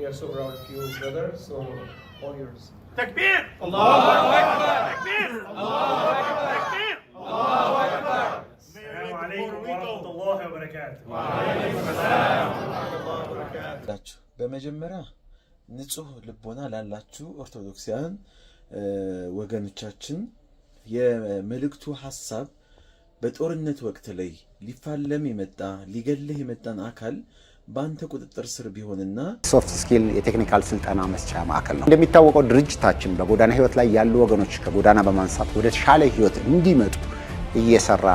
We are so proud of you, brother. So, all yours. Takbir! Allahu Akbar! Takbir! Allahu Akbar! Takbir! Allahu Akbar! Assalamu alaikum wa rahmatullahi wa barakatuh. Wa alaikum assalam wa rahmatullahi wa barakatuh. በመጀመሪያ ንጹህ ልቦና ላላችሁ ኦርቶዶክሳውያን ወገኖቻችን የመልእክቱ ሐሳብ በጦርነት ወቅት ላይ ሊፋለም የመጣ ሊገልህ የመጣን አካል ባንተ ቁጥጥር ስር ቢሆንና ሶፍት ስኪል የቴክኒካል ስልጠና መስጫ ማዕከል ነው። እንደሚታወቀው ድርጅታችን በጎዳና ህይወት ላይ ያሉ ወገኖች ከጎዳና በማንሳት ወደ ተሻለ ህይወት እንዲመጡ እየሰራ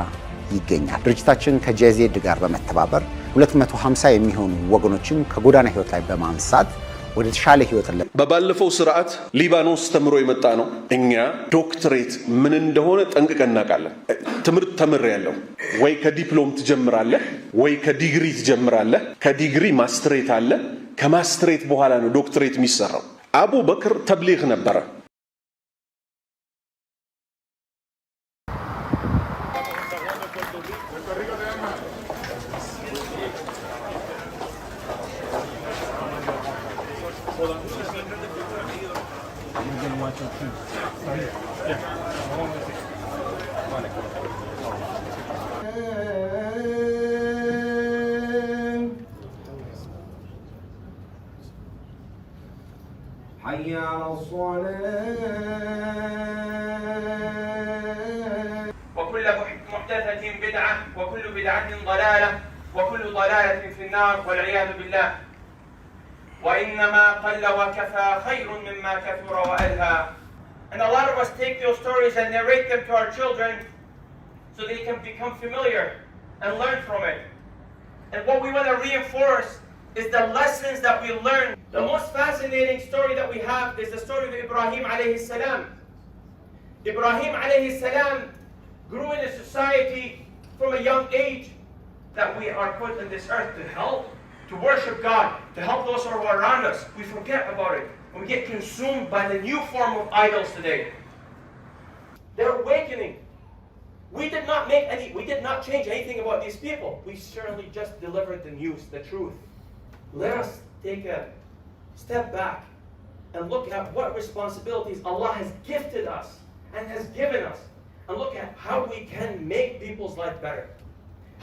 ይገኛል። ድርጅታችን ከጄዜድ ጋር በመተባበር 250 የሚሆኑ ወገኖችን ከጎዳና ህይወት ላይ በማንሳት ወደ ተሻለ ህይወት ላይ በባለፈው ስርዓት ሊባኖስ ተምሮ የመጣ ነው። እኛ ዶክትሬት ምን እንደሆነ ጠንቅቀን እናውቃለን። ትምህርት ተምሬያለሁ። ወይ ከዲፕሎም ትጀምራለህ ወይ ከዲግሪ ትጀምራለህ። ከዲግሪ ማስትሬት አለ። ከማስትሬት በኋላ ነው ዶክትሬት የሚሰራው። አቡበክር ተብሊግ ነበረ። حي على الصلاة. وكل محدثة بدعة وكل بدعة ضلالة وكل ضلالة في النار والعياذ بالله. وإنما قل وكفى خير مما كثر وألهى. And a lot of us take those stories and narrate them to our children so they can become familiar and learn from it. And what we want to reinforce is the lessons that we learn. The most fascinating story that we have is the story of Ibrahim alayhi salam. Ibrahim alayhi salam grew in a society from a young age that we are put on this earth to help, to worship God, to help those who are around us. We forget about it. And we get consumed by the new form of idols today. They're awakening. We did not change anything about these people. We certainly just delivered the news, the truth. Let us take a step back and look at what responsibilities Allah has gifted us and has given us, and look at how we can make people's life better,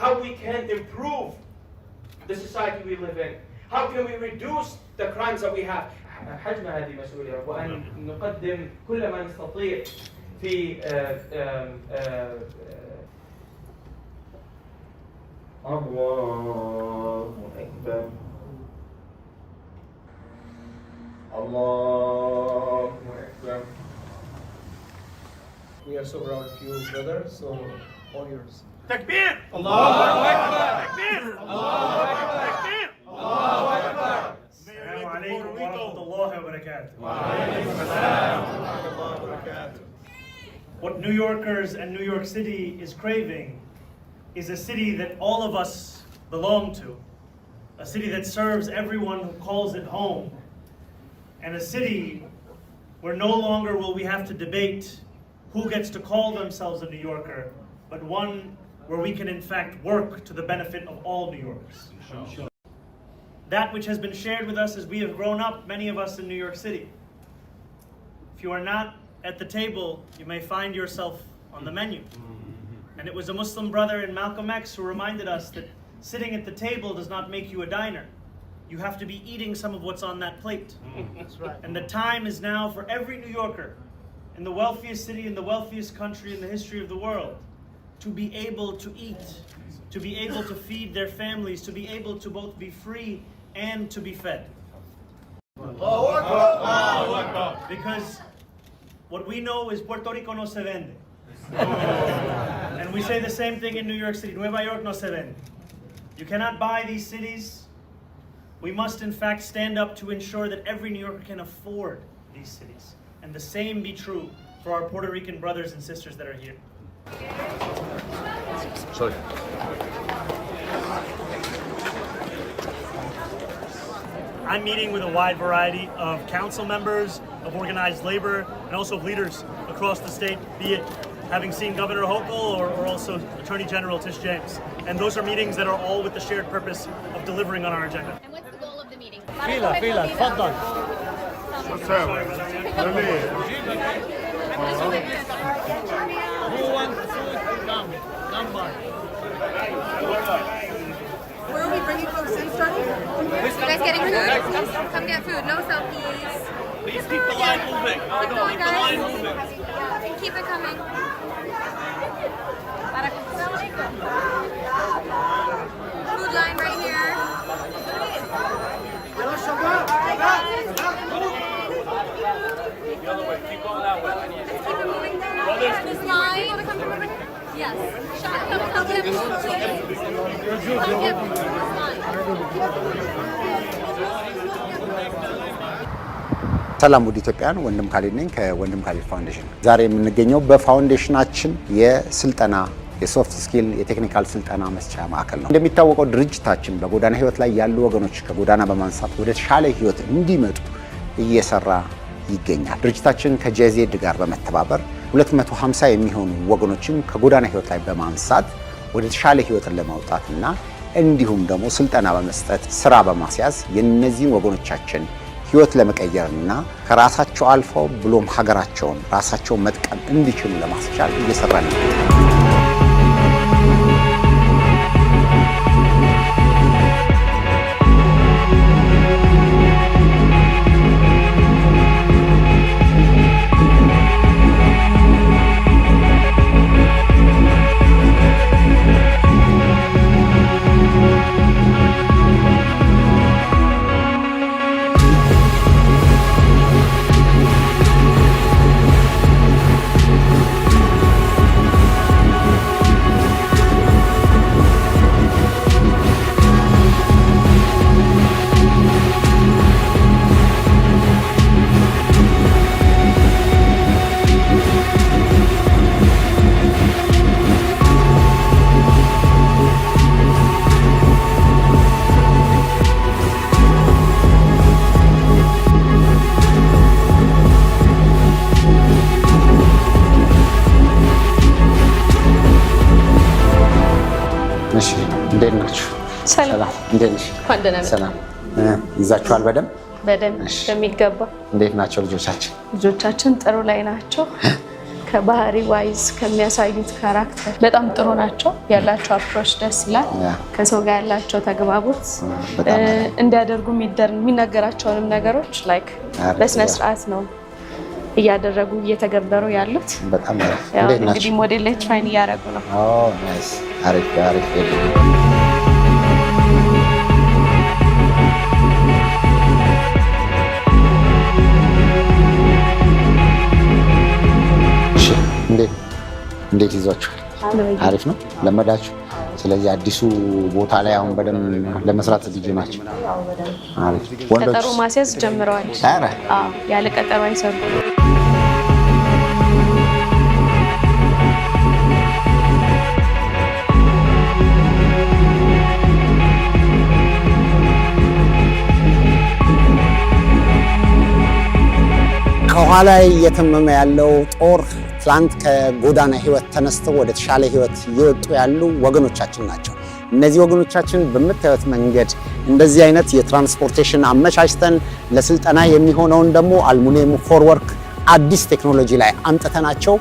how we can improve the society we live in, how can we reduce the crimes that we have. حجم هذه مسؤولية وأن نقدم كل ما نستطيع في الله أكبر الله أكبر. We are so proud of you, brother. So, all yours. تكبير الله أكبر تكبير الله أكبر تكبير الله أكبر. السلام عليكم ورحمة الله وبركاته. وعليكم السلام ورحمة الله وبركاته. What New Yorkers and New York City is craving is a city that all of us belong to, a city that serves everyone who calls it home, and a city where no longer will we have to debate who gets to call themselves a New Yorker, but one where we can in fact work to the benefit of all New Yorkers. That which has been shared with us as we have grown up, many of us in New York City. If you are not at the table, you may find yourself on the menu. And it was a Muslim brother in Malcolm X who reminded us that sitting at the table does not make you a diner. You have to be eating some of what's on that plate. That's right. And the time is now for every New Yorker in the wealthiest city, in the wealthiest country in the history of the world, to be able to eat, to be able to feed their families, to be able to both be free and to be fed. Because what we know is Puerto Rico no se vende. And we say the same thing in New York City. Nueva York no se vende. You cannot buy these cities. We must in fact stand up to ensure that every New Yorker can afford these cities. And the same be true for our Puerto Rican brothers and sisters that are here. Sorry. I'm meeting with a wide variety of council members, of organized labor, and also of leaders across the state, be it having seen Governor Hochul or also Attorney General Tish James. And those are meetings that are all with the shared purpose of delivering on our agenda. And what's the goal of the meeting? فيلا تفضل. Where are we bringing folks in starting? You guys getting food? Come get food. No selfies. Please keep the line moving. Keep going, guys. Keep it coming. Food line right here. The other way. Keep going that way. Let's keep it moving down. This line. Yes. Come get food, please. Come get food. This line. ሰላም ውድ ኢትዮጵያን፣ ወንድም ካሊድ ነኝ ከወንድም ካሊድ ፋውንዴሽን። ዛሬ የምንገኘው በፋውንዴሽናችን የስልጠና የሶፍት ስኪል የቴክኒካል ስልጠና መስጫ ማዕከል ነው። እንደሚታወቀው ድርጅታችን በጎዳና ህይወት ላይ ያሉ ወገኖች ከጎዳና በማንሳት ወደ ተሻለ ህይወት እንዲመጡ እየሰራ ይገኛል። ድርጅታችን ከጄዜድ ጋር በመተባበር 250 የሚሆኑ ወገኖችን ከጎዳና ህይወት ላይ በማንሳት ወደ ተሻለ ህይወትን ለማውጣትና እንዲሁም ደግሞ ስልጠና በመስጠት ስራ በማስያዝ የነዚህን ወገኖቻችን ህይወት ለመቀየርና ከራሳቸው አልፈው ብሎም ሀገራቸውን ራሳቸውን መጥቀም እንዲችሉ ለማስቻል እየሰራ ነው። እንዴት ናችሁ? ሰላም። እንዴት ነሽ? ሰላም። ይዛችኋል? በደንብ በሚገባ። እንዴት ናቸው ልጆቻችን? ልጆቻችን ጥሩ ላይ ናቸው። ከባህሪ ዋይዝ ከሚያሳዩት ካራክተር በጣም ጥሩ ናቸው። ያላቸው አፕሮች ደስ ይላል። ከሰው ጋር ያላቸው ተግባቦት እንዲያደርጉ የሚነገራቸውንም ነገሮች ላይክ በስነ ስርዓት ነው እያደረጉ እየተገበሩ ያሉት። በጣም እንግዲህ ሞዴል ላይ ትራይን እያደረጉ ነው። ናይስ። አሪፍ። እንዴት ይዟችኋል? አሪፍ ነው። ለመዳችሁ። ስለዚህ አዲሱ ቦታ ላይ አሁን በደንብ ለመስራት ዝግጁ ናቸው። አሪፍ። ቀጠሮ ማስያዝ ጀምረዋል። ያለ ቀጠሮ አይሰሩ። ከኋላ እየተመመ ያለው ጦር ትላንት ከጎዳና ህይወት ተነስተው ወደ ተሻለ ህይወት እየወጡ ያሉ ወገኖቻችን ናቸው። እነዚህ ወገኖቻችን በምታዩት መንገድ እንደዚህ አይነት የትራንስፖርቴሽን አመቻችተን ለስልጠና የሚሆነውን ደግሞ አልሙኒየም ፎርወርክ አዲስ ቴክኖሎጂ ላይ አምጥተናቸው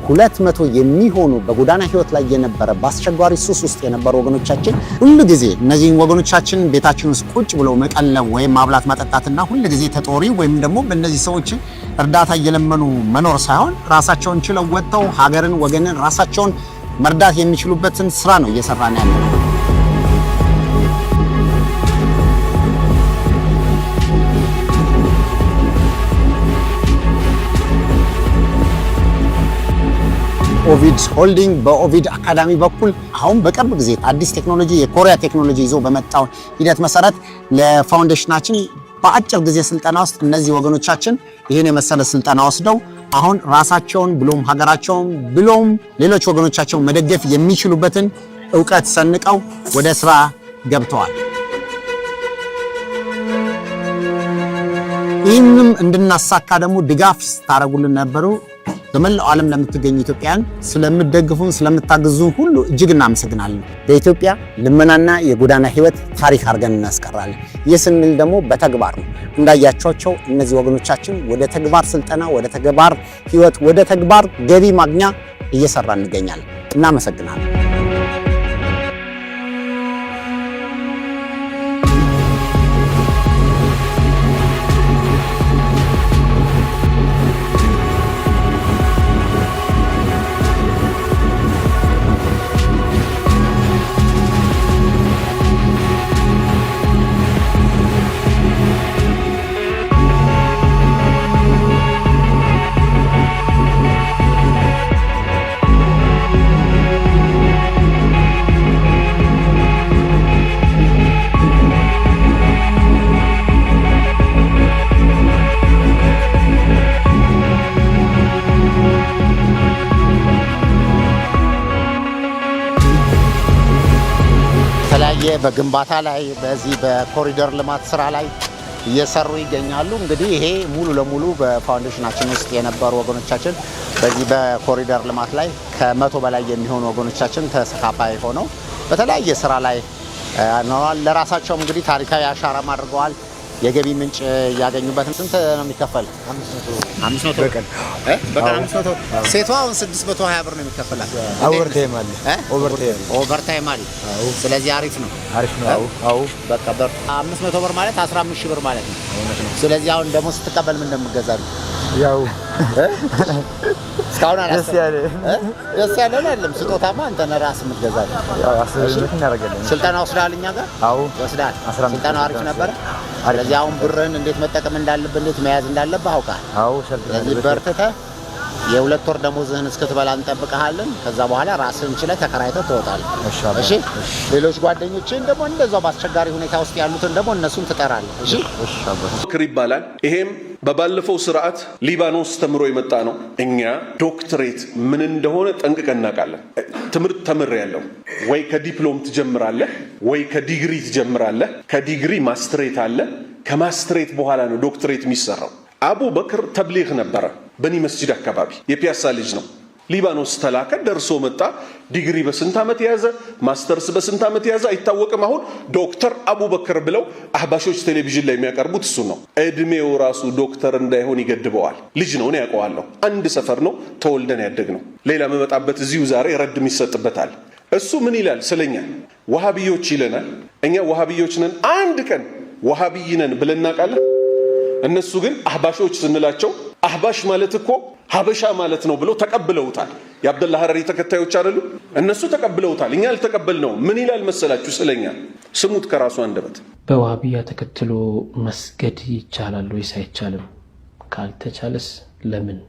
200 የሚሆኑ በጎዳና ህይወት ላይ የነበረ በአስቸጋሪ ሱስ ውስጥ የነበሩ ወገኖቻችን ሁሉ ጊዜ እነዚህን ወገኖቻችን ቤታችን ውስጥ ቁጭ ብለው መቀለብ ወይም ማብላት ማጠጣትና ሁሉ ጊዜ ተጦሪ ወይም ደግሞ በእነዚህ ሰዎች እርዳታ እየለመኑ መኖር ሳይሆን ራሳቸውን ችለው ወጥተው ሀገርን፣ ወገንን፣ ራሳቸውን መርዳት የሚችሉበትን ስራ ነው እየሰራን ያለነው። ኦቪድ ሆልዲንግ በኦቪድ አካዳሚ በኩል አሁን በቅርብ ጊዜ አዲስ ቴክኖሎጂ የኮሪያ ቴክኖሎጂ ይዞ በመጣው ሂደት መሰረት ለፋውንዴሽናችን በአጭር ጊዜ ስልጠና ውስጥ እነዚህ ወገኖቻችን ይህን የመሰለ ስልጠና ወስደው አሁን ራሳቸውን ብሎም ሀገራቸውን ብሎም ሌሎች ወገኖቻቸውን መደገፍ የሚችሉበትን ዕውቀት ሰንቀው ወደ ስራ ገብተዋል። ይህንም እንድናሳካ ደግሞ ድጋፍ ስታደርጉልን ነበሩ በመላው ዓለም ለምትገኙ ኢትዮጵያን ስለምትደግፉን ስለምታግዙን ሁሉ እጅግ እናመሰግናለን። በኢትዮጵያ ልመናና የጎዳና ህይወት ታሪክ አድርገን እናስቀራለን። ይህ ስንል ደግሞ በተግባር ነው። እንዳያቸዋቸው እነዚህ ወገኖቻችን ወደ ተግባር ስልጠና፣ ወደ ተግባር ህይወት፣ ወደ ተግባር ገቢ ማግኛ እየሰራ እንገኛለን። እናመሰግናለን። በግንባታ ላይ በዚህ በኮሪደር ልማት ስራ ላይ እየሰሩ ይገኛሉ። እንግዲህ ይሄ ሙሉ ለሙሉ በፋውንዴሽናችን ውስጥ የነበሩ ወገኖቻችን በዚህ በኮሪደር ልማት ላይ ከ100 በላይ የሚሆኑ ወገኖቻችን ተሳታፊ ሆነው በተለያየ ስራ ላይ ኖረዋል። ለራሳቸውም እንግዲህ ታሪካዊ አሻራ አድርገዋል። የገቢ ምንጭ ያገኙበት። ስንት ነው የሚከፈል? 500 በቀን 500። ሴቷ አሁን 620 ብር ነው የሚከፈላት። ኦቨርታይም አለ። ኦቨርታይም አለ። ስለዚህ አሪፍ ነው። አዎ በቃ 500 ብር ማለት 15000 ብር ማለት ነው። ስለዚህ አሁን ደግሞ ስትቀበል ምን እንደምትገዛሉ? ያው እስካሁን ደስ ያለ አይደለም። ስጦታማ አንተ ነህ ራስህ የምትገዛው። ያው አስበሽት እናደርጋለን። ስልጠና ወስደሃል እኛ ጋር? አዎ ወስደሃል። ስልጠናው አሪፍ ነበር። ስለዚህ አሁን ብርህን እንዴት መጠቀም እንዳለብህ እንዴት መያዝ እንዳለብህ አውቃለህ። አዎ ስለዚህ በርትተህ የ2 ወር ደሞዝህን እስክትበላ እንጠብቅሃለን። ከዛ በኋላ ራስህን ችለህ ተከራይተህ ትወጣለህ። እሺ ሌሎች ጓደኞችህን ደግሞ እንደዛው በአስቸጋሪ ሁኔታ ውስጥ ያሉትን ደግሞ እነሱን ትጠራለህ። እሺ በክር ይባላል። ይሄም በባለፈው ስርዓት ሊባኖስ ተምሮ የመጣ ነው። እኛ ዶክትሬት ምን እንደሆነ ጠንቅቀን እናውቃለን። ትምህርት ተምሬያለሁ። ወይ ከዲፕሎም ትጀምራለህ ወይ ከዲግሪ ትጀምራለህ። ከዲግሪ ማስትሬት አለ። ከማስትሬት በኋላ ነው ዶክትሬት የሚሰራው። አቡበክር ተብሊግ ነበረ። በኒ መስጂድ አካባቢ የፒያሳ ልጅ ነው። ሊባኖስ ተላከ፣ ደርሶ መጣ። ዲግሪ በስንት ዓመት ያዘ፣ ማስተርስ በስንት ዓመት ያዘ አይታወቅም። አሁን ዶክተር አቡበክር ብለው አህባሾች ቴሌቪዥን ላይ የሚያቀርቡት እሱ ነው። እድሜው ራሱ ዶክተር እንዳይሆን ይገድበዋል። ልጅ ነው፣ እኔ ያውቀዋለሁ። አንድ ሰፈር ነው ተወልደን ያደግነው። ሌላ መመጣበት እዚሁ ዛሬ ረድም ይሰጥበታል። እሱ ምን ይላል ስለኛ? ወሃቢዮች ይለናል። እኛ ወሃቢዮች ነን፣ አንድ ቀን ወሃቢይ ነን ብለን እናውቃለን? እነሱ ግን አህባሾች ስንላቸው አህባሽ ማለት እኮ ሀበሻ ማለት ነው ብሎ ተቀብለውታል። የአብደላ ሐረሪ ተከታዮች አይደሉ? እነሱ ተቀብለውታል፣ እኛ አልተቀበልነው። ምን ይላል መሰላችሁ ስለኛ? ስሙት ከራሱ አንደበት። በዋሃቢያ ተከትሎ መስገድ ይቻላል ወይስ አይቻልም? ካልተቻለስ ለምን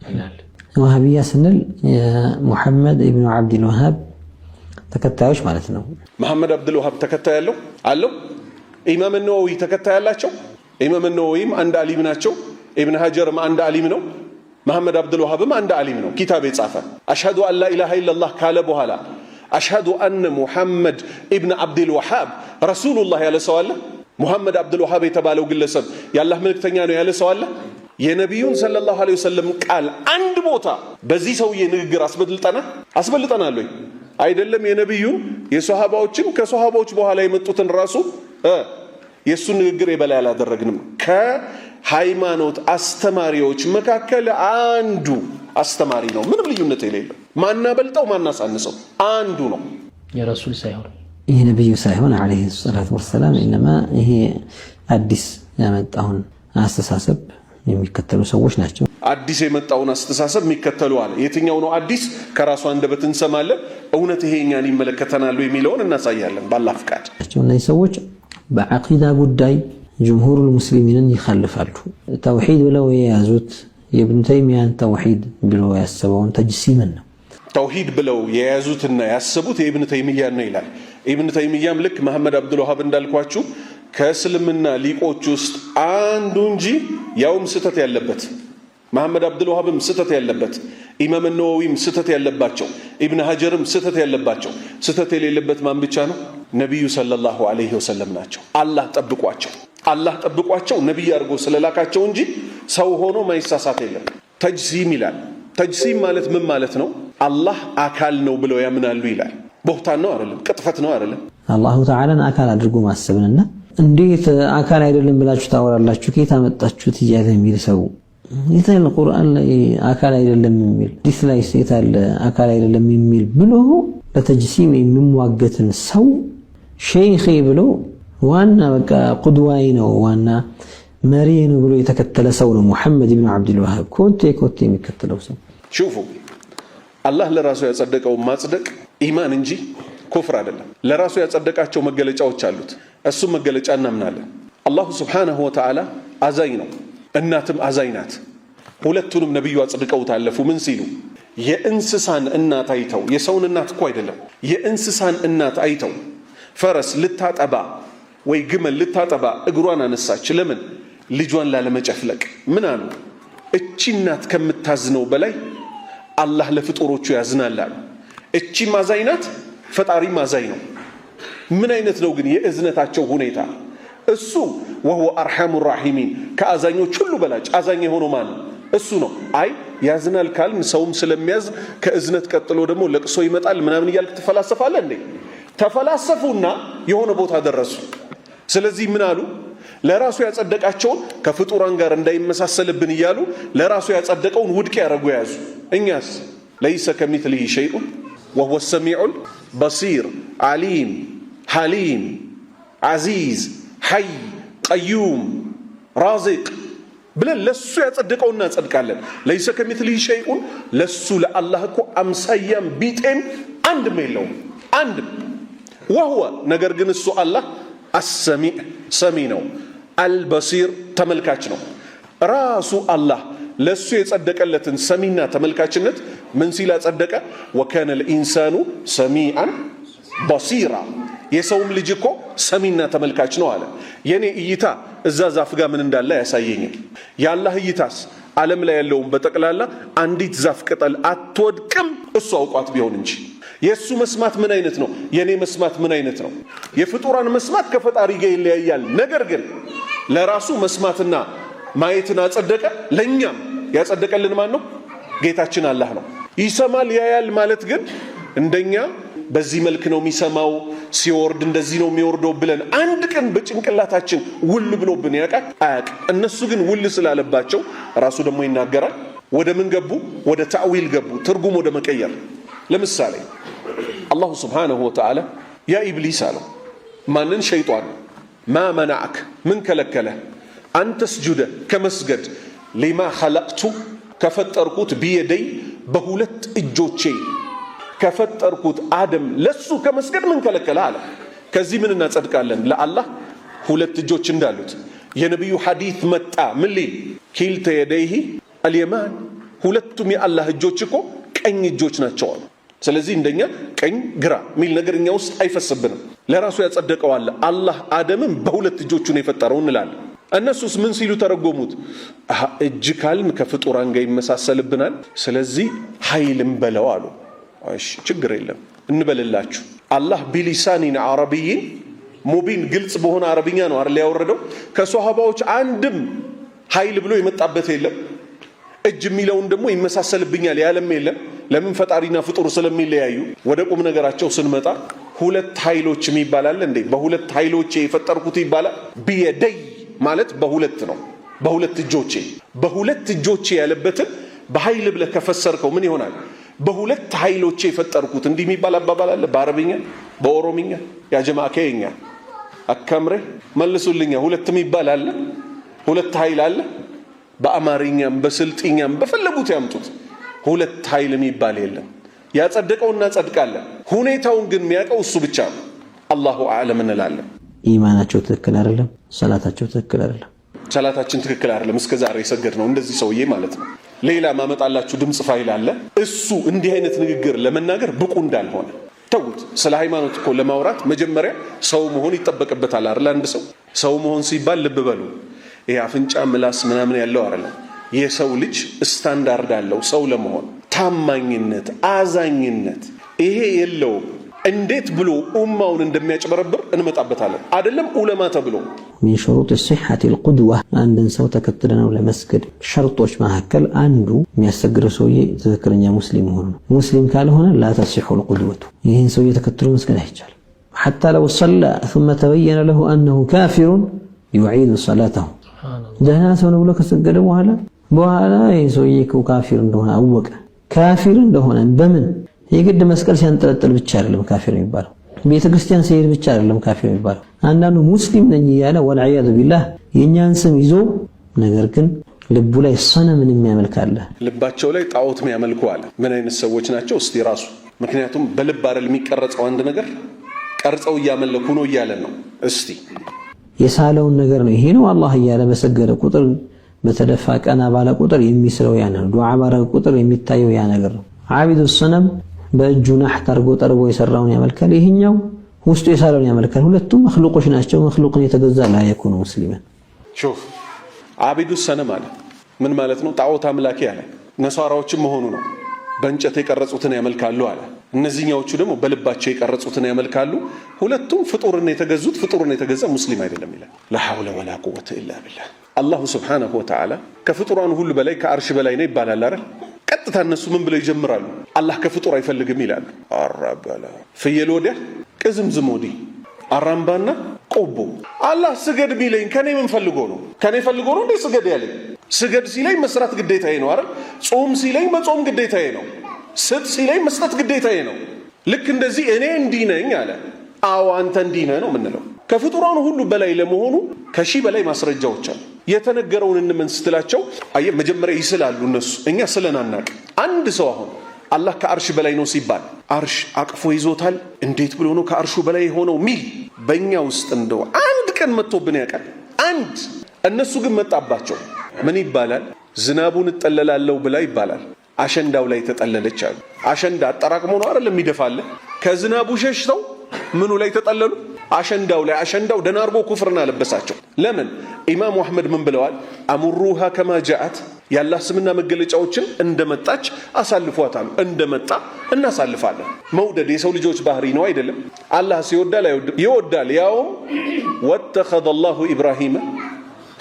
ይላል። ዋሃቢያ ስንል ሙሐመድ ኢብኑ አብዱል ወሃብ ተከታዮች ማለት ነው። መሐመድ አብዱል ወሃብ ተከታይ አለው። ኢማም ነወዊ ተከታይ አላቸው። ኢማም ነወዊም አንድ አሊም ናቸው። ኢብን ሀጀርም አንድ አሊም ነው። መሐመድ አብዱል ወሃብም አንድ አሊም ነው። ኪታብ የጻፈ አሽሀዱ አን ላ ኢላሃ ኢለላህ ካለ በኋላ አሽሀዱ አነ ሙሐመድ ኢብን አብዱል ወሃብ ረሱሉላህ ያለ ሰው አለ? ሙሐመድ አብዱል ወሃብ የተባለው ግለሰብ የአላህ መልእክተኛ ነው ያለ ሰው አለ? የነቢዩን ሰለላሁ ዐለይሂ ወሰለም ቃል አንድ ቦታ በዚህ ሰውዬ ንግግር አስበልጠናል ወይ? አይደለም። የነቢዩን የሶሃባዎችን ከሶሃባዎች በኋላ የመጡትን ራሱ የሱን ንግግር የበላይ አላደረግንም። ከሃይማኖት አስተማሪዎች መካከል አንዱ አስተማሪ ነው፣ ምንም ልዩነት የሌለው። ማናበልጠው ማናሳንሰው አንዱ ነው። የረሱል ሳይሆን ይሄ ነብዩ ሳይሆን አለይሂ ሰላቱ ወሰለም ኢነማ ይሄ አዲስ ያመጣውን አስተሳሰብ የሚከተሉ ሰዎች ናቸው። አዲስ የመጣውን አስተሳሰብ የሚከተሉ አለ። የትኛው ነው አዲስ? ከራሱ አንደበት እንሰማለን። እውነት ይሄ እኛን ይመለከተናል የሚለውን እናሳያለን ባላህ ፍቃድ። እነዚህ ሰዎች በዐቂዳ ጉዳይ ጅምሁሩል ሙስሊሚንን ይخالፋሉ። ተውሂድ ብለው የያዙት የኢብኑ ተይሚያን ተውሂድ ብለው ያሰበውን ተጅሲምን ነው። ተውሂድ ብለው የያዙትና ያሰቡት የኢብኑ ተይሚያን ነው ይላል። ኢብኑ ተይሚያም ልክ መሐመድ አብዱል ወሃብ እንዳልኳችሁ ከእስልምና ሊቆች ውስጥ አንዱ እንጂ ያውም ስተት ያለበት። መሐመድ አብዱል ወሃብም ስተት ያለበት፣ ኢማም ነወዊም ስተት ያለባቸው፣ ኢብን ሀጀርም ስተት ያለባቸው። ስተት የሌለበት ማን ብቻ ነው? ነቢዩ ሰለላሁ ዐለይሂ ወሰለም ናቸው። አላህ ጠብቋቸው ነቢይ አድርጎ ስለላካቸው እንጂ ሰው ሆኖ ማይሳሳት የለም። ተጅሲም ይላል። ተጅሲም ማለት ምን ማለት ነው? አላህ አካል ነው ብለው ያምናሉ ይላል። ቦህታን ነው አይደለም? ቅጥፈት ነው አይደለም? አላሁ ተዓላን አካል አድርጎ ማሰብንና እንዴት አካል አይደለም ብላችሁ ታወራላችሁ ከየት አመጣችሁት እያለ የሚል ሰው ይታል ቁርአን ላይ አካል አይደለም የሚል ሐዲስ ላይ ይታል አካል አይደለም የሚል ብሎ ለተጅሲም የሚሟገትን ሰው ሼኺ ብሎ ዋና በቃ ቁድዋይ ነው ዋና መሪ ነው ብሎ የተከተለ ሰው ነው ሙሐመድ ኢብኑ አብዱል ወሃብ ኮቴ የሚከተለው ሰው። ሹፉ አላህ ለራሱ ያጸደቀው ማጽደቅ ኢማን እንጂ ኩፍር አይደለም። ለራሱ ያጸደቃቸው መገለጫዎች አሉት። እሱ መገለጫ እናምናለን። አላሁ ሱብሓነሁ ወተዓላ አዛኝ ነው፣ እናትም አዛኝ ናት። ሁለቱንም ነብዩ አጽድቀው ታለፉ። ምን ሲሉ? የእንስሳን እናት አይተው፣ የሰውን እናት እኮ አይደለም፣ የእንስሳን እናት አይተው ፈረስ ልታጠባ ወይ ግመል ልታጠባ እግሯን አነሳች። ለምን? ልጇን ላለመጨፍለቅ። ምን አሉ? እቺ እናት ከምታዝነው በላይ አላህ ለፍጡሮቹ ያዝናል አሉ። እቺ አዛኝ ናት፣ ፈጣሪም አዛኝ ነው። ምን አይነት ነው ግን የእዝነታቸው ሁኔታ? እሱ ወሁወ አርሐሙ ራሒሚን ከአዛኞች ሁሉ በላጭ አዛኝ የሆነው ማን ነው? እሱ ነው። አይ ያዝናል ካልን ሰውም ስለሚያዝን ከእዝነት ቀጥሎ ደግሞ ለቅሶ ይመጣል ምናምን እያልክ ትፈላሰፋለህ እንዴ? ተፈላሰፉና የሆነ ቦታ ደረሱ። ስለዚህ ምን አሉ? ለራሱ ያጸደቃቸውን ከፍጡራን ጋር እንዳይመሳሰልብን እያሉ ለራሱ ያጸደቀውን ውድቅ ያደረጉ ያዙ። እኛስ ለይሰ ከሚትሊሂ ሸይኡን ወሁወ ሰሚዑል በሲር ዓሊም ሐሊም ዓዚዝ ሐይ ቀዩም ራዚቅ ብለን ለሱ ያጸደቀውን እናጸድቃለን። ለይሰ ከሚትሊሂ ሸይኡን ለሱ ለአላህ እኮ አምሳያም ቢጤም አንድም የለውም አንድም። ወሁወ ነገር ግን እሱ አላህ አሰሚዕ ሰሚ ነው፣ አልበሲር ተመልካች ነው። ራሱ አላህ ለሱ የጸደቀለትን ሰሚና ተመልካችነት ምን ሲል አጸደቀ? ወካነ ልኢንሳኑ ሰሚዓን በሲራ የሰውም ልጅ እኮ ሰሚና ተመልካች ነው አለ። የኔ እይታ እዛ ዛፍ ጋር ምን እንዳለ አያሳየኝም። የአላህ እይታስ ዓለም ላይ ያለውን በጠቅላላ አንዲት ዛፍ ቅጠል አትወድቅም እሱ አውቋት ቢሆን እንጂ። የሱ መስማት ምን አይነት ነው? የኔ መስማት ምን አይነት ነው? የፍጡራን መስማት ከፈጣሪ ጋር ይለያያል። ነገር ግን ለራሱ መስማትና ማየትን አጸደቀ። ለኛም ያጸደቀልን ማን ነው? ጌታችን አላህ ነው። ይሰማል ያያል ማለት ግን እንደኛ በዚህ መልክ ነው የሚሰማው፣ ሲወርድ እንደዚህ ነው የሚወርደው ብለን አንድ ቀን በጭንቅላታችን ውል ብሎብን ያውቃል? አያውቅም። እነሱ ግን ውል ስላለባቸው ራሱ ደግሞ ይናገራል። ወደ ምን ገቡ? ወደ ታዊል ገቡ፣ ትርጉም ወደ መቀየር። ለምሳሌ አላሁ ስብሓነሁ ወተዓላ ያ ኢብሊስ አለው ማንን? ሸይጣን ማ መናዕክ ምን ከለከለ? አንተስጁደ ከመስገድ ሊማ ኸለቅቱ ከፈጠርኩት ቢየደይ በሁለት እጆቼ ከፈጠርኩት አደም ለሱ ከመስገድ ምን ከለከለ አለ። ከዚህ ምን እናጸድቃለን? ለአላህ ሁለት እጆች እንዳሉት የነቢዩ ሐዲት መጣ። ምን ሊል? ኪልተ የደይሂ አልየማን ሁለቱም የአላህ እጆች እኮ ቀኝ እጆች ናቸው አሉ። ስለዚህ እንደኛ ቀኝ ግራ ሚል ነገር እኛ ውስጥ አይፈስብንም። ለራሱ ያጸደቀው አለ። አላህ አደምን በሁለት እጆቹ ነው የፈጠረው እንላለን። እነሱስ ምን ሲሉ ተረጎሙት? እጅ ካልን ከፍጡራን ጋር ይመሳሰልብናል፣ ስለዚህ ኃይልም በለው አሉ። እሺ ችግር የለም እንበልላችሁ። አላህ ቢሊሳኒን አረብይን ሙቢን ግልጽ በሆነ አረብኛ ነው አይደል ያወረደው። ከሷሃባዎች አንድም ኃይል ብሎ የመጣበት የለም። እጅ የሚለውን ደግሞ ይመሳሰልብኛል ያለም የለም። ለምን? ፈጣሪና ፍጡር ስለሚለያዩ። ወደ ቁም ነገራቸው ስንመጣ ሁለት ኃይሎች ይባላል እንዴ? በሁለት ኃይሎቼ የፈጠርኩት ይባላል። ቢየደይ ማለት በሁለት ነው፣ በሁለት እጆቼ። በሁለት እጆቼ ያለበትን በኃይል ብለህ ከፈሰርከው ምን ይሆናል? በሁለት ኃይሎቼ የፈጠርኩት እንዲህ የሚባል አባባል አለ በአረብኛ በኦሮምኛ። ያ ጀማዓ ከየኛ አካምሬ መልሱልኛ። ሁለት የሚባል አለ፣ ሁለት ኃይል አለ። በአማርኛም በስልጥኛም በፈለጉት ያምጡት። ሁለት ኃይል የሚባል የለም። ያጸደቀው እናጸድቃለን። ሁኔታውን ግን የሚያውቀው እሱ ብቻ ነው። አላሁ አዕለም እንላለን። ኢማናቸው ትክክል አይደለም፣ ሰላታቸው ትክክል አይደለም። ሰላታችን ትክክል አይደለም። እስከዛሬ የሰገድ ነው እንደዚህ ሰውዬ ማለት ነው። ሌላ ማመጣላችሁ ድምጽ ፋይል አለ። እሱ እንዲህ አይነት ንግግር ለመናገር ብቁ እንዳልሆነ ተውት። ስለ ሃይማኖት እኮ ለማውራት መጀመሪያ ሰው መሆን ይጠበቅበታል አይደል? አንድ ሰው መሆን ሲባል ልብ በሉ፣ ይሄ አፍንጫ ምላስ ምናምን ያለው አይደለም። የሰው ልጅ ስታንዳርድ አለው ሰው ለመሆን። ታማኝነት፣ አዛኝነት ይሄ የለውም። እንዴት ብሎ ኡማውን እንደሚያጭበረብር እንመጣበታለን። አይደለም ዑለማ ተብሎ من شروط الصحة القدوة عندن سو تكتلنا ولا مسجد شرطوش مهكل عنده የሚያሰግር ሰውዬ ትክክለኛ ሙስሊም ሆኖ ሙስሊም ካልሆነ لا تصح القدوة ይሄን ሰውዬ ተከትሎ መስገድ አይቻልም حتى لو صلى ثم تبين له أنه كافر يعيد صلاته ደህና ሰው ነው ብሎ ከሰገደ በኋላ ይሄ ሰውዬ ካፊር እንደሆነ አወቀ ካፊር እንደሆነ በምን የግድ መስቀል ሲያንጠለጥል ብቻ አይደለም ካፊር የሚባለው ቤተክርስቲያን ሲሄድ ብቻ አይደለም ካፊር የሚባለው አንዳንዱ ሙስሊም ነኝ ያለ ወልዓያዙ ቢላህ የኛን ስም ይዞ ነገር ግን ልቡ ላይ ሰነምን የሚያመልካለ ልባቸው ላይ ጣዖት የሚያመልኩ አለ ምን አይነት ሰዎች ናቸው እስቲ ራሱ ምክንያቱም በልብ አይደል የሚቀረጸው አንድ ነገር ቀርጸው ያመልኩ ነው ይያለ ነው እስቲ የሳለውን ነገር ነው ይሄ ነው አላህ ያለ በሰገደ ቁጥር በተደፋ ቀና ባለ ቁጥር የሚስለው ያ ነው ዱዓ ባረገ ቁጥር የሚታየው ያ ነገር ነው ዓቢዱ ሰነም በእጁ ናህት አርጎ ጠርቦ የሰራውን ያመልካል ይሄኛው ውስጡ የሳለውን ያመልካል ሁለቱም መخلوቆች ናቸው መخلوቅን የተገዛ لا يكون مسلما شوف ዓቢዱ ሰነም አለ ምን ማለት ነው ጣዖት አምላኪ አለ ነሳራዎችም መሆኑ ነው በእንጨት የቀረጹትን ያመልካሉ አለ እነዚህኛዎቹ ደግሞ በልባቸው የቀረጹትን ያመልካሉ ሁለቱም ፍጡርን የተገዙት ፍጡርን የተገዛ ሙስሊም አይደለም ይላል لا حول ولا قوة إلا بالله الله سبحانه وتعالى ከፍጡራን ሁሉ በላይ ከአርሽ በላይ ነው ይባላል አይደል ቀጥታ እነሱ ምን ብለው ይጀምራሉ አላህ ከፍጡር አይፈልግም ይላሉ አራበላ ፍየል ወዲያ ቅዝምዝም ወዲህ አራምባና ቆቦ አላህ ስገድ ቢለኝ ከኔ ምን ፈልጎ ነው ከኔ ፈልጎ ነው እንዴ ስገድ ያለኝ ስገድ ሲለኝ መስራት ግዴታዬ ነው አይደል ጾም ሲለኝ መጾም ግዴታዬ ነው ስጥ ሲለኝ መስጠት ግዴታዬ ነው ልክ እንደዚህ እኔ እንዲህ ነኝ አለ አዎ አንተ እንዲህ ነህ ነው ምንለው ከፍጡራን ሁሉ በላይ ለመሆኑ ከሺ በላይ ማስረጃዎች አሉ የተነገረውን እንመን ስትላቸው አየ መጀመሪያ ይስላሉ እነሱ እኛ ስለናናቅ አንድ ሰው አሁን አላህ ከአርሽ በላይ ነው ሲባል አርሽ አቅፎ ይዞታል እንዴት ብሎ ነው ከአርሹ በላይ ሆነው ሚል በእኛ ውስጥ እንደው አንድ ቀን መጥቶብን ያውቃል አንድ እነሱ ግን መጣባቸው ምን ይባላል ዝናቡን እጠለላለሁ ብላ ይባላል አሸንዳው ላይ ተጠለለች አሉ አሸንዳ አጠራቅሞ ነው አይደል የሚደፋለ ከዝናቡ ሸሽተው ምኑ ላይ ተጠለሉ አሸንዳው ላይ አሸንዳው ደናርጎ ኩፍርና ለበሳቸው ለምን ኢማሙ አህመድ ምን ብለዋል አምሩሃ ከማ ጃአት ያላህ ስምና መገለጫዎችን እንደመጣች አሳልፏታል እንደመጣ እናሳልፋለን መውደድ የሰው ልጆች ባህሪ ነው አይደለም አላህ ሲወዳል ይወዳል ያው ወተኸዘ አላሁ ኢብራሂም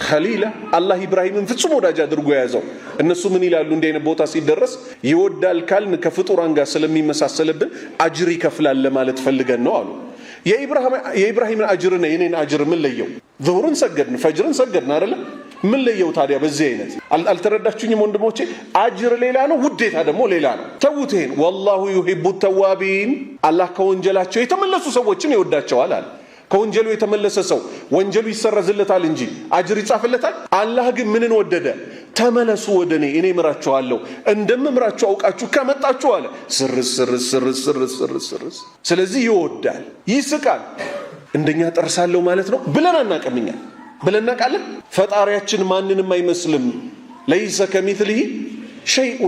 خليلا الله إبراهيم ፍጹም ወዳጅ አድርጎ ያዘው እነሱ ምን ይላሉ እንደ አይነት ቦታ ሲደረስ ይወዳል ካልን ከፍጡራን ጋር ስለሚመሳሰልብን አጅር ይከፍላል ለማለት ፈልገን ነው አሉ የኢብራሂምን አጅርና የኔን አጅር ምን ለየው ዙሁርን ሰገድን ፈጅርን ሰገድን አይደል ምን ለየው ታዲያ በዚህ አይነት አልተረዳችሁኝም ወንድሞቼ አጅር ሌላ ነው ውዴታ ደግሞ ሌላ ነው ተውቴን والله يحب التوابين አላህ ከወንጀላቸው የተመለሱ ሰዎችን ይወዳቸዋል አለ ከወንጀሉ የተመለሰ ሰው ወንጀሉ ይሰረዝለታል እንጂ አጅር ይጻፍለታል አላህ ግን ምንን ወደደ ተመለሱ ወደኔ እኔ ምራችኋለሁ እንደምምራችሁ አውቃችሁ ከመጣችሁ አለ ስር ስለዚህ ይወዳል ይስቃል እንደኛ ጠርሳለሁ ማለት ነው ብለን አናቀምኛ ብለን አቃለ ፈጣሪያችን ማንንም አይመስልም ليس كمثله شيء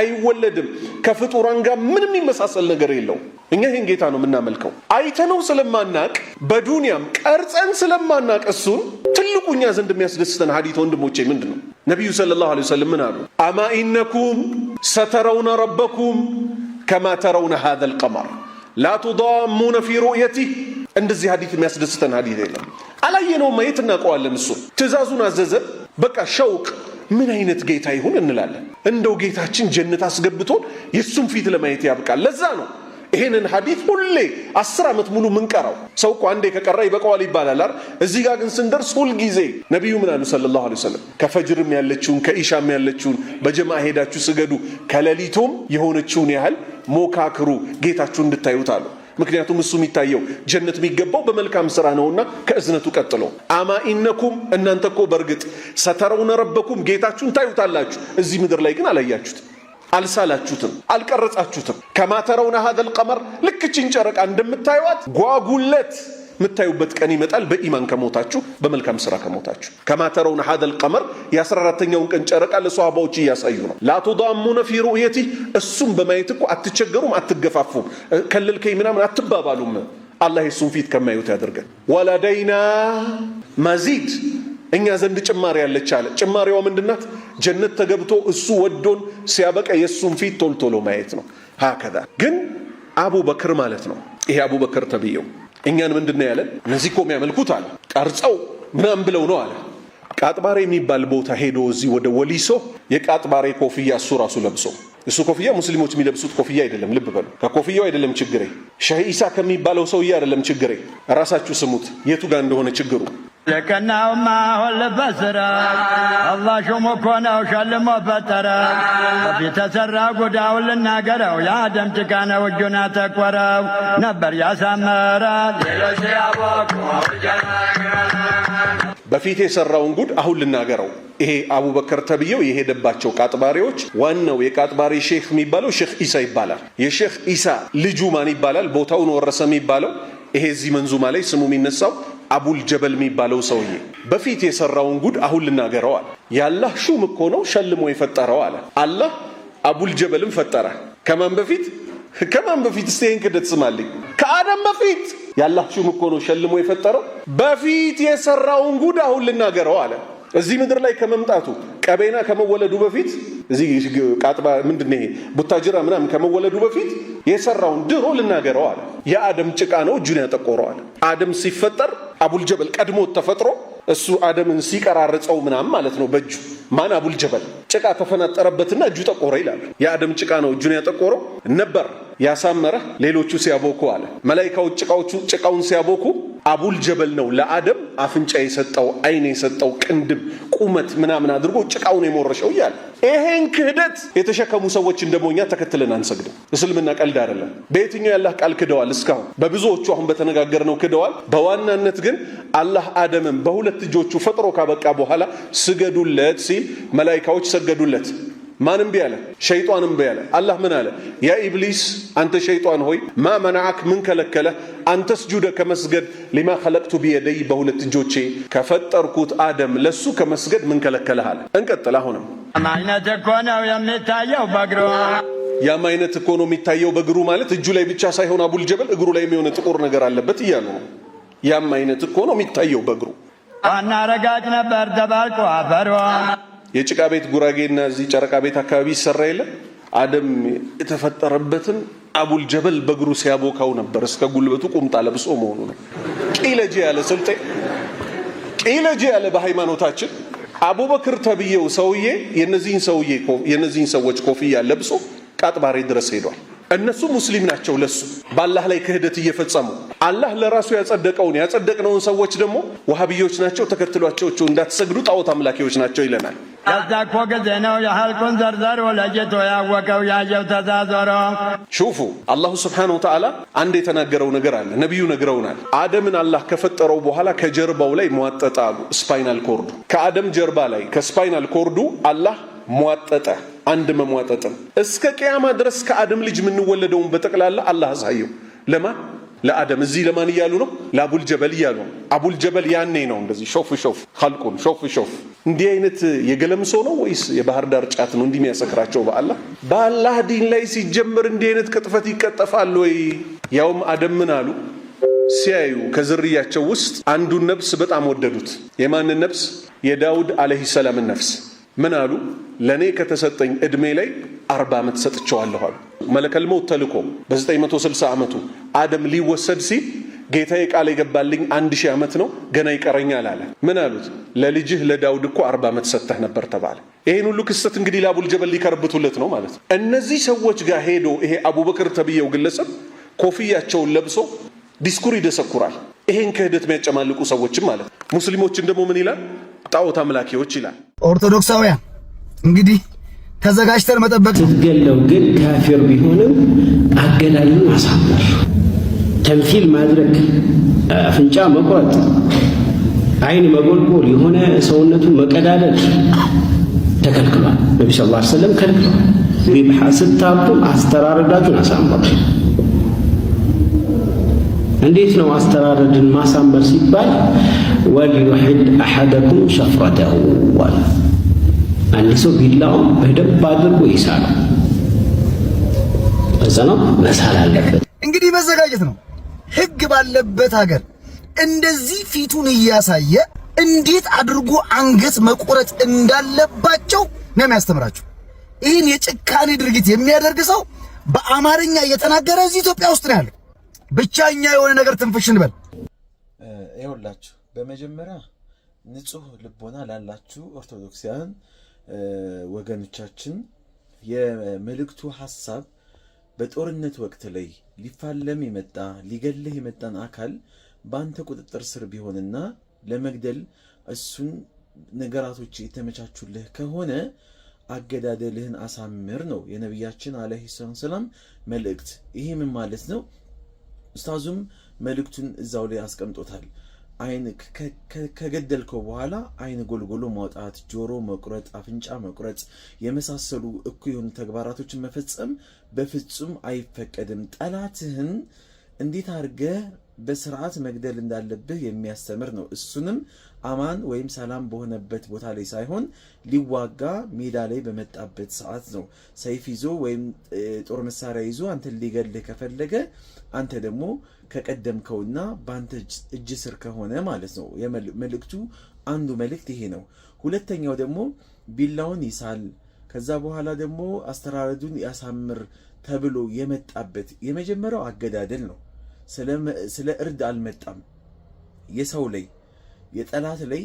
አይወለድም ከፍጡራን ጋር ምንም ይመሳሰል ነገር የለው እኛ ይሄን ጌታ ነው የምናመልከው አይተነው ስለማናቅ በዱንያም ቀርጸን ስለማናቅ እሱን ትልቁኛ ዘንድ የሚያስደስተን ሐዲስ ወንድሞቼ ምንድነው ነብዩ ሰለላሁ ዐለይሂ ወሰለም ምን አሉ አማ ኢነኩም ሰተረውነ ረበኩም ከማ ተረውነ هذا القمر لا تضامون في رؤيته እንደዚህ ሐዲስ የሚያስደስተን ሐዲስ የለም አላየነው ማየት እናቀዋለን እሱ ትእዛዙን አዘዘ በቃ ሸውቅ ምን አይነት ጌታ ይሁን እንላለን እንደው ጌታችን ጀነት አስገብቶን የሱን ፊት ለማየት ያብቃል ለዛ ነው ይሄንን ሐዲስ ሁሌ 10 አመት ሙሉ ምንቀራው ሰው እኮ አንዴ ከቀራ ይበቃዋል ይባላል አይደል እዚህ ጋር ግን ስንደርስ ሁሉ ጊዜ ነብዩ ምን አሉ ሰለላሁ ዐለይሂ ወሰለም ከፈጅርም ያለችውን ከኢሻም ያለችውን በጀማዓ ሄዳችሁ ስገዱ ከሌሊቱም የሆነችውን ያህል ሞካክሩ ጌታችሁ እንድታዩት አሉ ምክንያቱም እሱ የሚታየው ጀነት የሚገባው በመልካም ስራ ነውና ከእዝነቱ ቀጥሎ አማ ኢነኩም እናንተኮ በርግጥ ሰተረውነ ረበኩም ጌታችሁን ታዩታላችሁ እዚህ ምድር ላይ ግን አላያችሁት አልሳላችሁትም አልቀረጻችሁትም ከማ ተረውነ هذا القمر ልክችን ጨረቃ እንደምታዩት ጓጉለት ምታዩበት ቀን ይመጣል በኢማን ከሞታችሁ በመልካም ስራ ከሞታችሁ ከማ ተረውነ هذا القمر የ14ኛውን ቀን ጨረቃ ለሷሃባዎች ያሳዩ ነው لا تضامون في رؤيته እሱም በማየት እኮ አትቸገሩም አትገፋፉም ከልልከይ ምናምን አትባባሉም አላህ እሱን ፊት ከማዩት ያደርገን ወለደይና መዚድ እኛ ዘንድ ጭማሪ ያለች አለ ጭማሪዋ ምንድናት ጀነት ተገብቶ እሱ ወዶን ሲያበቃ የሱን ፊት ቶልቶሎ ማየት ነው هكذا ግን አቡበክር ማለት ነው። ይሄ አቡበክር ተብየው እኛን ምንድነው ያለን? እነዚህ እኮ የሚያመልኩት አለ ቀርጸው ምናምን ብለው ነው አለ። ቃጥባሬ የሚባል ቦታ ሄዶ እዚህ ወደ ወሊሶ የቃጥባሬ ኮፍያ እሱ ራሱ ለብሶ፣ እሱ ኮፍያ ሙስሊሞች የሚለብሱት ኮፍያ አይደለም። ልብ በሉ፣ ከኮፍያው አይደለም ችግሬ፣ ሸህ ኢሳ ከሚባለው ሰውዬ አይደለም ችግሬ። ራሳችሁ ስሙት የቱ ጋር እንደሆነ ችግሩ። ለከናውማ ሁል በስራ አላህ ሹሙ እኮ ነው ሸልሞ ፈጠረ። በፊት ተሰራ ጉዳው ልናገረው የአደም ጭቃ ነው እጁን አተኮረው ነበር ያሳመረ ሌሎች ያወቁ በፊት የሰራውን ጉድ አሁን ልናገረው። ይሄ አቡበከር ተብየው የሄደባቸው ቃጥባሪዎች ዋናው የቃጥባሪ ሼክ የሚባለው ሼክ ኢሳ ይባላል። የሼክ ኢሳ ልጁ ማን ይባላል? ቦታውን ወረሰ የሚባለው ይሄ እዚህ መንዙማ ላይ ስሙ የሚነሳው አቡል ጀበል የሚባለው ሰውዬ በፊት የሰራውን ጉድ አሁን ልናገረው አለ። ያላህ ሹም እኮ ነው ሸልሞ የፈጠረው አለ። አላህ አቡል ጀበልን ፈጠረ። ከማን በፊት? ከማን በፊት? እስቲ ይሄን ክደት ስማልኝ። ከአደም በፊት ያላህ ሹም እኮ ነው ሸልሞ የፈጠረው። በፊት የሰራውን ጉድ አሁን ልናገረው አለ። እዚህ ምድር ላይ ከመምጣቱ ቀቤና ከመወለዱ በፊት እዚህ ቃጥባ ምንድነው ይሄ ቡታጅራ ምናምን ከመወለዱ በፊት የሰራውን ድሮ ልናገረው አለ። የአደም ጭቃ ነው እጁን ያጠቆረው አለ። አደም ሲፈጠር አቡል ጀበል ቀድሞ ተፈጥሮ እሱ አደምን ሲቀራርጸው ምናምን ማለት ነው በእጁ ማን አቡል ጀበል ጭቃ ተፈናጠረበትና እጁ ጠቆረ ይላል። የአደም ጭቃ ነው እጁን ያጠቆረው ነበር ያሳመረ ሌሎቹ ሲያቦኩ አለ። መላእክቶች ጭቃውን ሲያቦኩ አቡል ጀበል ነው ለአደም አፍንጫ የሰጠው አይን የሰጠው ቅንድብ ቁመት ምናምን አድርጎ ጭቃውን የሞረሸው ይላል። ይሄን ክህደት የተሸከሙ ሰዎች እንደሞኛ ተከትለን አንሰግድም። እስልምና ቀልድ አይደለም። በየትኛው ያላህ ቃል ክደዋል? እስካሁን በብዙዎቹ አሁን በተነጋገርነው ክደዋል። በዋናነት ግን አላህ አደምን በሁለት እጆቹ ፈጥሮ ካበቃ በኋላ ስገዱለት ሲል መላእክቶች ሰገዱለት። ማንም ቢያለ ሸይጣንም ቢያለ አላህ ምን አለ? ያ ኢብሊስ አንተ ሸይጣን ሆይ ማ መናዓክ ምን ከለከለ አንተ ስጁደ ከመስገድ ሊማ ኸለቅቱ ቢየደይ በሁለት እጆቼ ከፈጠርኩት አደም ለሱ ከመስገድ ምን ከለከለህ አለ። እንቀጥል። አሁንም አይነት እኮ ነው የሚታየው በእግሩ ያም አይነት እኮ ነው የሚታየው በእግሩ ማለት እጁ ላይ ብቻ ሳይሆን አቡል ጀበል እግሩ ላይ የሚሆነ ጥቁር ነገር አለበት እያሉ ነው። ያም አይነት እኮ ነው የሚታየው በእግሩ። ዋና ረጋጭ ነበር ደባልቆ አፈሮ የጭቃ ቤት ጉራጌና እዚህ ጨረቃ ቤት አካባቢ ይሰራ የለ አደም የተፈጠረበትን አቡል ጀበል በእግሩ ሲያቦካው ነበር እስከ ጉልበቱ ቁምጣ ለብሶ መሆኑ ነው። ቂለጂ ያለ ስልጤ ቂለጂ ያለ በሃይማኖታችን አቡበክር ተብየው ሰውዬ የነዚህን ሰዎች ኮፍያ ለብሶ ቃጥባሬ ድረስ ሄዷል። እነሱ ሙስሊም ናቸው። ለሱ በአላህ ላይ ክህደት እየፈጸሙ አላህ ለራሱ ያጸደቅነውን ሰዎች ደግሞ ወሃቢዮች ናቸው ተከትሏቸው እንዳትሰግዱ ጣዖት አምላኪዎች ናቸው ይለናል። ከዛ እኮ ጊዜ ነው የሐልቁን ዘርዘር ወለጀቶ ያወቀው ያየው ተዛዞሮ። ሹፉ አላሁ ስብሓነሁ ወተዓላ አንድ የተናገረው ነገር አለ። ነቢዩ ነግረውናል። አደምን አላህ ከፈጠረው በኋላ ከጀርባው ላይ ሟጠጠ አሉ። ስፓይናል ኮርዱ ከአደም ጀርባ ላይ ከስፓይናል ኮርዱ አላህ ሟጠጠ። አንድ መሟጠጥም እስከ ቂያማ ድረስ ከአደም ልጅ የምንወለደውን በጠቅላላ አላህ አሳየው። ለማን? ለአደም። እዚህ ለማን እያሉ ነው? ለአቡል ጀበል እያሉ ነው። አቡል ጀበል ያኔ ነው እንደዚህ ሾፍ ኸልቁን ሾፍ። እንዲህ አይነት የገለምሶ ነው ወይስ የባህር ዳር ጫት ነው እንዲህ የሚያሰክራቸው? በአላህ ዲን ላይ ሲጀምር እንዲህ አይነት ቅጥፈት ይቀጠፋል ወይ? ያውም አደም ምን አሉ ሲያዩ ከዝርያቸው ውስጥ አንዱን ነፍስ በጣም ወደዱት። የማንን ነፍስ? የዳውድ አለይሂ ሰላምን ነፍስ። ምን አሉ? ለኔ ከተሰጠኝ እድሜ ላይ 40 ዓመት ሰጥቼዋለሁ አሉ። መለከል ሞት ተልኮ በ960 ዓመቱ አደም ሊወሰድ ሲል ጌታዬ ቃል የገባልኝ 1000 ዓመት ነው ገና ይቀረኛል አለ። ምን አሉት? ለልጅህ ለዳውድ እኮ 40 ዓመት ሰጥተህ ነበር ተባለ። ይሄን ሁሉ ክስተት እንግዲህ ለአቡል ጀበል ሊከርብቱለት ነው ማለት ነው። እነዚህ ሰዎች ጋር ሄዶ ይሄ አቡበክር ተብየው ግለሰብ ኮፍያቸውን ለብሶ ዲስኩር ይደሰኩራል። ይሄን ክህደት የሚያጨማልቁ ሰዎችም ማለት ነው። ሙስሊሞችን ደግሞ ምን ይላል? ጣዖት አምላኪዎች ይላል። ኦርቶዶክሳውያን እንግዲህ ተዘጋጅተን መጠበቅ ስትገለው ግን ካፊር ቢሆንም አገዳልን ማሳመር፣ ተምሲል ማድረግ፣ አፍንጫ መቁረጥ፣ አይን መጎልጎል፣ የሆነ ሰውነቱን መቀዳደል ተከልክሏል። ነቢ ሰለላሁ ዐለይሂ ወሰለም ከልክሏል። ቢብሐ ስታብቱም አስተራረዳችሁን አሳምሩ። እንዴት ነው አስተራረድን ማሳመር ሲባል ወልዩሂድ አሐደኩም ሸፍረተሁ ወላ አንድ ሰው ቢላውን በደንብ አድርጎ ይሳል። እዛ ነው መሳል አለበት። እንግዲህ መዘጋጀት ነው። ህግ ባለበት ሀገር እንደዚህ ፊቱን እያሳየ እንዴት አድርጎ አንገት መቆረጥ እንዳለባቸው ነው የሚያስተምራቸው። ይህን የጭካኔ ድርጊት የሚያደርግ ሰው በአማርኛ እየተናገረ እዚህ ኢትዮጵያ ውስጥ ነው ያለው። ብቻኛ የሆነ ነገር ትንፍሽ እንበል። ይኸውላችሁ በመጀመሪያ ንጹህ ልቦና ላላችሁ ኦርቶዶክሳውያን ወገኖቻችን የመልእክቱ ሐሳብ በጦርነት ወቅት ላይ ሊፋለም የመጣ ሊገልህ የመጣን አካል በአንተ ቁጥጥር ስር ቢሆንና ለመግደል እሱን ነገራቶች የተመቻቹልህ ከሆነ አገዳደልህን አሳምር ነው የነቢያችን አለይሂ ሰላም መልእክት። ይሄ ምን ማለት ነው? ኡስታዙም መልእክቱን እዛው ላይ አስቀምጦታል። አይን ከገደልከው በኋላ አይን ጎልጎሎ ማውጣት፣ ጆሮ መቁረጥ፣ አፍንጫ መቁረጥ የመሳሰሉ እኩይ የሆኑ ተግባራቶችን መፈጸም በፍጹም አይፈቀድም። ጠላትህን እንዴት አድርገህ በስርዓት መግደል እንዳለብህ የሚያስተምር ነው። እሱንም አማን ወይም ሰላም በሆነበት ቦታ ላይ ሳይሆን ሊዋጋ ሜዳ ላይ በመጣበት ሰዓት ነው። ሰይፍ ይዞ ወይም ጦር መሳሪያ ይዞ አንተን ሊገልህ ከፈለገ አንተ ደግሞ ከቀደምከውና በአንተ እጅ ስር ከሆነ ማለት ነው። የመልእክቱ አንዱ መልእክት ይሄ ነው። ሁለተኛው ደግሞ ቢላውን ይሳል፣ ከዛ በኋላ ደግሞ አስተራረዱን ያሳምር ተብሎ የመጣበት የመጀመሪያው አገዳደል ነው። ስለ እርድ አልመጣም። የሰው ላይ የጠላት ላይ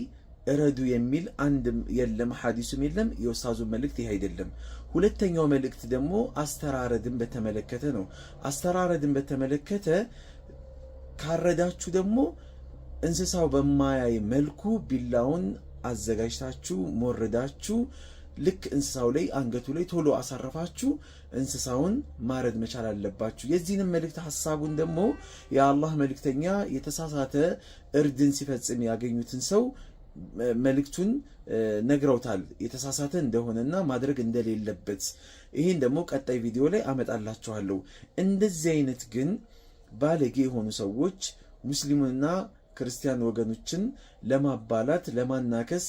እረዱ የሚል አንድም የለም፣ ሐዲሱም የለም። የኡስታዙ መልእክት ይሄ አይደለም። ሁለተኛው መልእክት ደግሞ አስተራረድን በተመለከተ ነው። አስተራረድን በተመለከተ ካረዳችሁ ደግሞ እንስሳው በማያይ መልኩ ቢላውን አዘጋጅታችሁ ሞርዳችሁ ልክ እንስሳው ላይ አንገቱ ላይ ቶሎ አሳረፋችሁ እንስሳውን ማረድ መቻል አለባችሁ። የዚህንም መልእክት ሐሳቡን ደግሞ የአላህ መልእክተኛ የተሳሳተ እርድን ሲፈጽም ያገኙትን ሰው መልእክቱን ነግረውታል፣ የተሳሳተ እንደሆነና ማድረግ እንደሌለበት። ይህን ደግሞ ቀጣይ ቪዲዮ ላይ አመጣላችኋለሁ። እንደዚህ አይነት ግን ባለጌ የሆኑ ሰዎች ሙስሊሙንና ክርስቲያን ወገኖችን ለማባላት ለማናከስ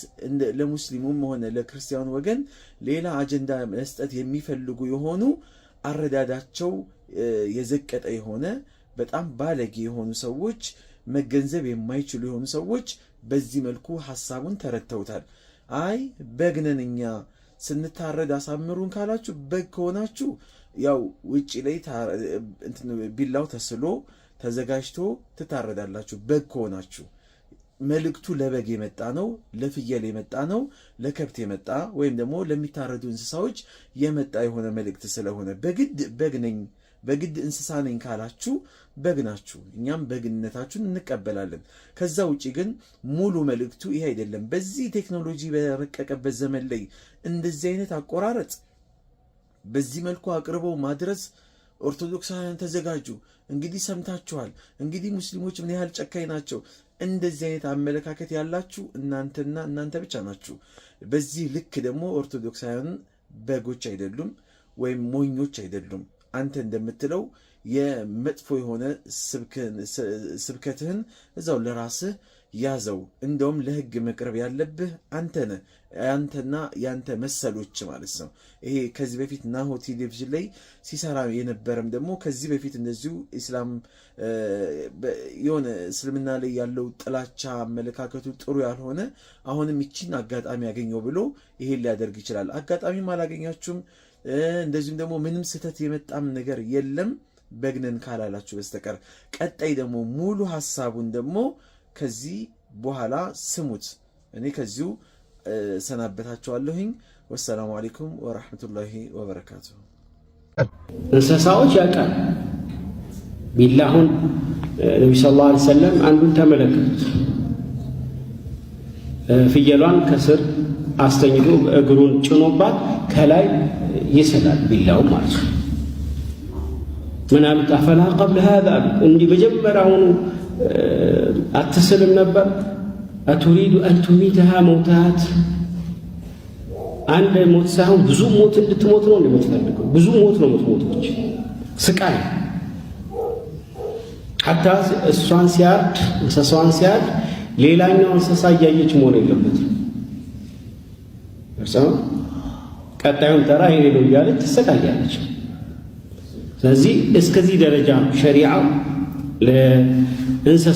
ለሙስሊሙም ሆነ ለክርስቲያን ወገን ሌላ አጀንዳ መስጠት የሚፈልጉ የሆኑ አረዳዳቸው የዘቀጠ የሆነ በጣም ባለጌ የሆኑ ሰዎች መገንዘብ የማይችሉ የሆኑ ሰዎች በዚህ መልኩ ሐሳቡን ተረድተውታል። አይ በግነን እኛ ስንታረድ አሳምሩን ካላችሁ በግ ከሆናችሁ ያው ውጪ ላይ ቢላው ተስሎ ተዘጋጅቶ ትታረዳላችሁ። በግ ከሆናችሁ መልእክቱ ለበግ የመጣ ነው፣ ለፍየል የመጣ ነው፣ ለከብት የመጣ ወይም ደግሞ ለሚታረዱ እንስሳዎች የመጣ የሆነ መልእክት ስለሆነ በግድ በግ ነኝ በግድ እንስሳ ነኝ ካላችሁ በግ ናችሁ፣ እኛም በግነታችሁን እንቀበላለን። ከዛ ውጪ ግን ሙሉ መልእክቱ ይሄ አይደለም። በዚህ ቴክኖሎጂ በረቀቀበት ዘመን ላይ እንደዚህ አይነት አቆራረጥ በዚህ መልኩ አቅርበው ማድረስ ኦርቶዶክሳውያን ተዘጋጁ። እንግዲህ ሰምታችኋል። እንግዲህ ሙስሊሞች ምን ያህል ጨካኝ ናቸው። እንደዚህ አይነት አመለካከት ያላችሁ እናንተና እናንተ ብቻ ናችሁ። በዚህ ልክ ደግሞ ኦርቶዶክሳውያን በጎች አይደሉም ወይም ሞኞች አይደሉም። አንተ እንደምትለው የመጥፎ የሆነ ስብከትህን እዛው ለራስህ ያዘው። እንደውም ለህግ መቅረብ ያለብህ አንተ ነህ፣ አንተና ያንተ መሰሎች ማለት ነው። ይሄ ከዚህ በፊት ናሁ ቴሌቪዥን ላይ ሲሰራ የነበረም ደግሞ ከዚህ በፊት እንደዚሁ ኢስላም የሆነ እስልምና ላይ ያለው ጥላቻ አመለካከቱ ጥሩ ያልሆነ አሁንም ይቺን አጋጣሚ ያገኘው ብሎ ይሄን ሊያደርግ ይችላል። አጋጣሚም አላገኛችሁም። እንደዚሁም ደግሞ ምንም ስህተት የመጣም ነገር የለም በግነን ካላላችሁ በስተቀር። ቀጣይ ደግሞ ሙሉ ሐሳቡን ደግሞ ከዚህ በኋላ ስሙት። እኔ ከዚሁ ሰናበታችኋለሁኝ። ወሰላሙ አለይኩም ወራህመቱላሂ ወበረካቱሁ። እንስሳዎች ያውቃል። ቢላሁን ነቢ ሰለላሁ ዐለይሂ ወሰለም አንዱን ተመለከቱት። ፍየሏን ከስር አስተኝቶ እግሩን ጭኖባት ከላይ ይሰላል ቢላው ማለት ነው። ምን አሉት? አፈላ ቀብለ ሃዛ እንዲህ መጀመሪያውኑ አትስልም ነበር? አቱሪዱ አን ቱሚተሃ መውታት፣ አንድ ሞት ሳይሆን ብዙ ሞት እንድትሞት ነው እንደምትፈልገው። ብዙ ሞት ነው የምትሞቶች፣ ስቃይ። ሐታ እሷን ሲያርድ እንስሳዋን ሲያርድ ሌላኛው እንስሳ እያየች መሆን የለበትም። ቀጣዩን ተራ ይሄ ነው እያለች ትሰቃያለች። ስለዚህ እስከዚህ ደረጃ ሸሪዓው ለእንስሳ